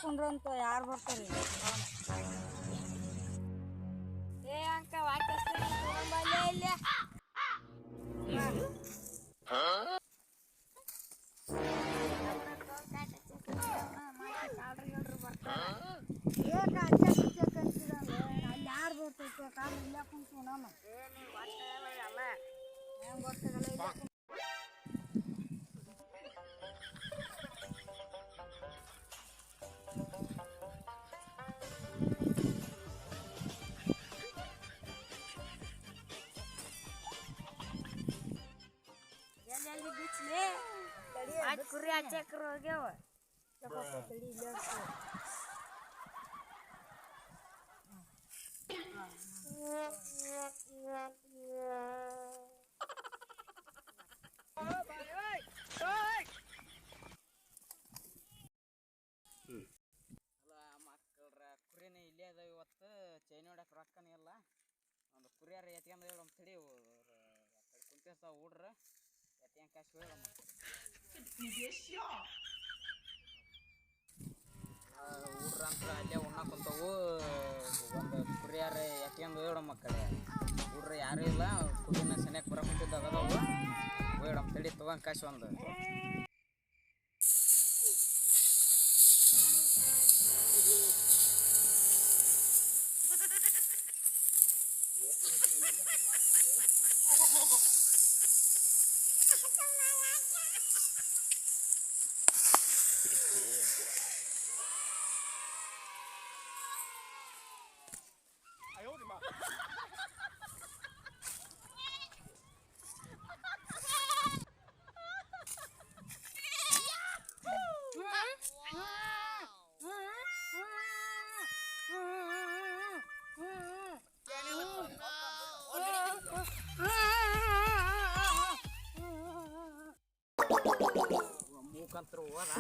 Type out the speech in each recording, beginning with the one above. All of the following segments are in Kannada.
ಕುಂಡ್ರಂತ ಯಾರು ಬರ್ತಾರೆ ಏ ಅಂಕ ವಾಕಿಸ್ತಾನೆ ತಗೊಂಬಲ್ಲೇ ಇಲ್ಲ ಅಲ್ಲಿ ಯಾರು ಬರ್ತೈತೆ ಕಾಲ ಇಲ್ಲ ಕುಂತು ನಮ್ಮ ಹೆಂಗೆ ಗೊತ್ತಾಗಲ್ಲ आज कुरी चक्र हो गया वो देखो पतली ले ಕುರಿನೇ ಇಲ್ಲೇ ಅದ ಇವತ್ತು ಚೈನ್ ಹೊಡಕ್ ರೊಕ್ಕನೇ ಇಲ್ಲ ಒಂದು ಕುರಿಯಾರ ಎತ್ಕೊಂಡ್ ಹೇಳಮ್ ತಡಿ ಕುಂತೇಸ ಊಡ್ರ ಎತ್ಕೊಂಡ್ ಕಾಸು ಹೇಳಮ್ಮ ಊಡ್ರಂತ ಅಲ್ಲೇ ಉಣ್ಣಾಕ್ ಕುಂತವು ಒಂದು ಕುರಿಯಾರ ಎತ್ಕೊಂಡ್ ಹೇಳಮ್ಮ ಕಡೆ ಊಡ್ರ ಯಾರು ಇಲ್ಲ ಕುರಿನ ಸನಿಯಕ್ಕೆ ಬರಕ್ ಕುಂತಿದ್ದ ಅದಾವು ಹೇಳಮ್ ತಡಿ ತಗೊಂಡ್ ಕಾಸು ಒಂದು ಮೂಕಂತರು ಹೋದ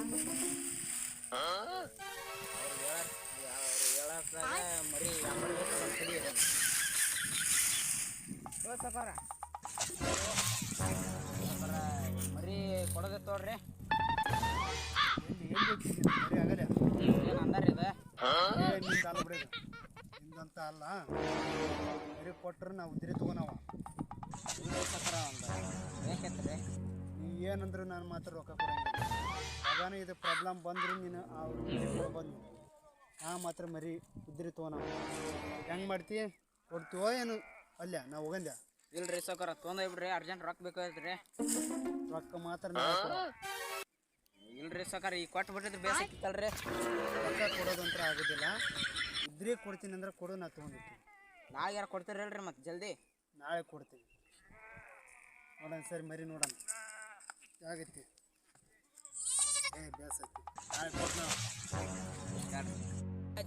ಮರಿ ಮರಿ ಕೊಡೋದೆ ತೋಡ್ರಿ ಏನು ಅಂದಾರಿ ಇದು ನಿಂದಂತ ಅಲ್ಲ ಮರಿ ಕೊಟ್ರೆ ನಾವು ಉದ್ರಿ ತಗೋನವ ಒಂದು ಬೇಕೈತ್ರಿ ನೀ ಏನಂದ್ರೆ ನಾನು ಮಾತ್ರ ರೊಕ್ಕ ಕೊಡಂಗಿಲ್ಲ ಅದಾನ ಇದು ಪ್ರಾಬ್ಲಮ್ ಬಂದ್ರೆ ನೀನು ಅವ್ರು ಬಂದು ನಾ ಮಾತ್ರ ಮರಿ ಉದ್ರಿ ತಗೋನವ ಹೆಂಗೆ ಮಾಡ್ತಿ ಕೊಡ್ತೀವೋ ಏನು ಅಲ್ಲ ನಾವು ಹೋಗಂದ್ಯ ಇಲ್ರಿ ಸೌಕರ ತೊಂದೋಗ್ಬಿಡ್ರಿ ಅರ್ಜೆಂಟ್ ರೊಕ್ಕ ಬೇಕಾಯ್ತ್ರಿ ರೊಕ್ಕ ಮಾತ್ರ ಇಲ್ರಿ ಸೌಕರ ಈಗ ಕೊಟ್ಟು ಬಿಟ್ಟಿದ್ರೆ ಬೇಸಿತ್ತಲ್ರಿ ರೊಕ್ಕ ಕೊಡೋದಂತ್ರ ಆಗೋದಿಲ್ಲ ಉದ್ರಿ ಕೊಡ್ತೀನಿ ಅಂದ್ರೆ ಕೊಡು ನಾ ತೊಗೊಂಡಿರ್ತೀನಿ ನಾಳೆ ಯಾರು ಕೊಡ್ತೀರಲ್ರಿ ಮತ್ತೆ ಜಲ್ದಿ ನಾಳೆ ಕೊಡ್ತೀನಿ ನೋಡೋಣ ಸರಿ ಮರಿ ನೋಡೋಣ ಆಗೈತಿ ಬೇಸೈತಿ ನಾಳೆ ಕೊಟ್ಟು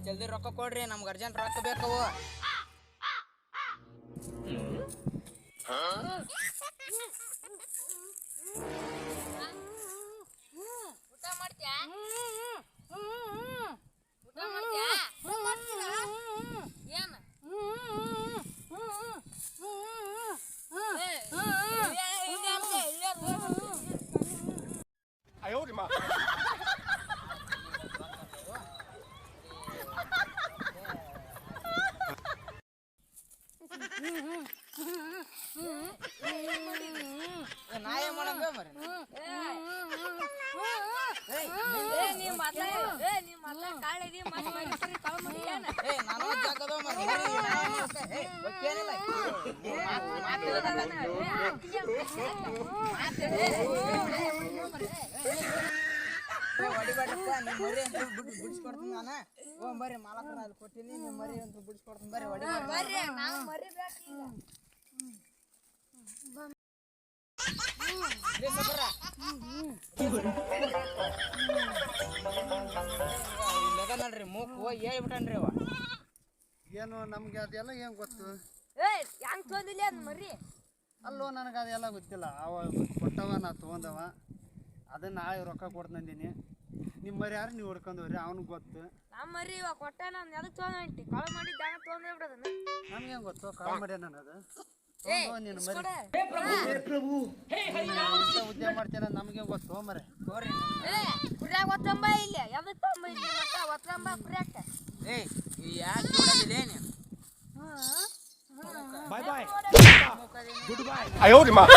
ಜಲ್ದಿ ರೊಕ್ಕ ಕೊಡ್ರಿ ನಮ್ಗೆ ಅರ್ಜೆಂಟ್ ರೊಕ್ಕ ಬೇಕವು ಊಟ ಮಾಡ್ತೀಯಾ ಊಟ ಮಾಡ್ತೀಯಾ ಏನು ನಾಯ ಮಾಡಂಗ ಮರಿ ನಾನು ಜಾಗದ ಹೊಡಿಬೇಡಪ್ಪ ನಿಮ್ಮ ಮರಿ ಅಂತ ಬಿಡಿಸ್ಕೊಡ್ತೀನಿ ನಾನು ಓ ಬರ್ರಿ ಮಾಲಕರ ಅಲ್ಲಿ ಕೊಟ್ಟಿನಿ ನಿಮ್ಮ ಮರಿ ಅಂತ ಬಿಡಿಸ್ಕೊಡ್ತೀನಿ ಬರ್ರಿ ಹೊಡಿಬೇಡ್ರಿ ನಾವು ಮರಿ ನೋಡ್ರಿ ಮೂಕ್ ಹೋಗಿ ಹೇಳ್ಬಿಟ್ಟನ್ರಿ ಅವ ಏನು ನಮ್ಗೆ ಅದೆಲ್ಲ ಏನು ಗೊತ್ತು ಹೆಂಗ್ ತೊಂದಿಲ್ಲ ಅದ್ ಮರಿ ಅಲ್ಲೋ ನನಗೆ ಅದೆಲ್ಲ ಗೊತ್ತಿಲ್ಲ ಅವ ಕೊಟ್ಟವ ನಾ ತೊಗೊಂಡವ ಅದನ್ನ ನಾಳೆ ರೊಕ್ಕ ಕೊಡ್ತಂದೀನಿ ನಿಮ್ಮ ಮರಿ ಯಾರು ನೀವು ಹೊಡ್ಕೊಂಡವ್ರಿ ಅವ್ನಿಗೆ ಗೊತ್ತು ನಮ್ಮ ಮರಿ ಇವಾಗ ಕೊಟ್ಟ ನಾನು ಎದಕ್ಕೆ ತೊಗೊಂಡಿ ಕಾಳು ಮಾಡಿದ್ದ ತೊಗೊಂಡೇ ಬಿಡೋದನ್ನ ನಮ್ಗೆ ಹೆಂಗೆ ಗೊತ್ತು ಕಾಲ್ ಮಾಡ್ಯ ನಾನು ಅದು ನೀನು ಮರಿ ಉದ್ಯೋಗ ಮಾಡ್ತೇನೆ ನಮಗೆ ಗೊತ್ತು ಮರೆ ತೋರಿ ಕುರ್ಯಾಗ ಒತ್ತಂಬ ಇಲ್ಲ ಯಾವ್ದು ತಂಬ ಇಲ್ಲ ಮತ್ತ ಒತ್ತಂಬ ಕುರ್ಯಾಕ ಏಯ್ ಯಾಕೆ ನೋಡೋದಿಲ್ಲ ನೀನು Bye bye. Goodbye.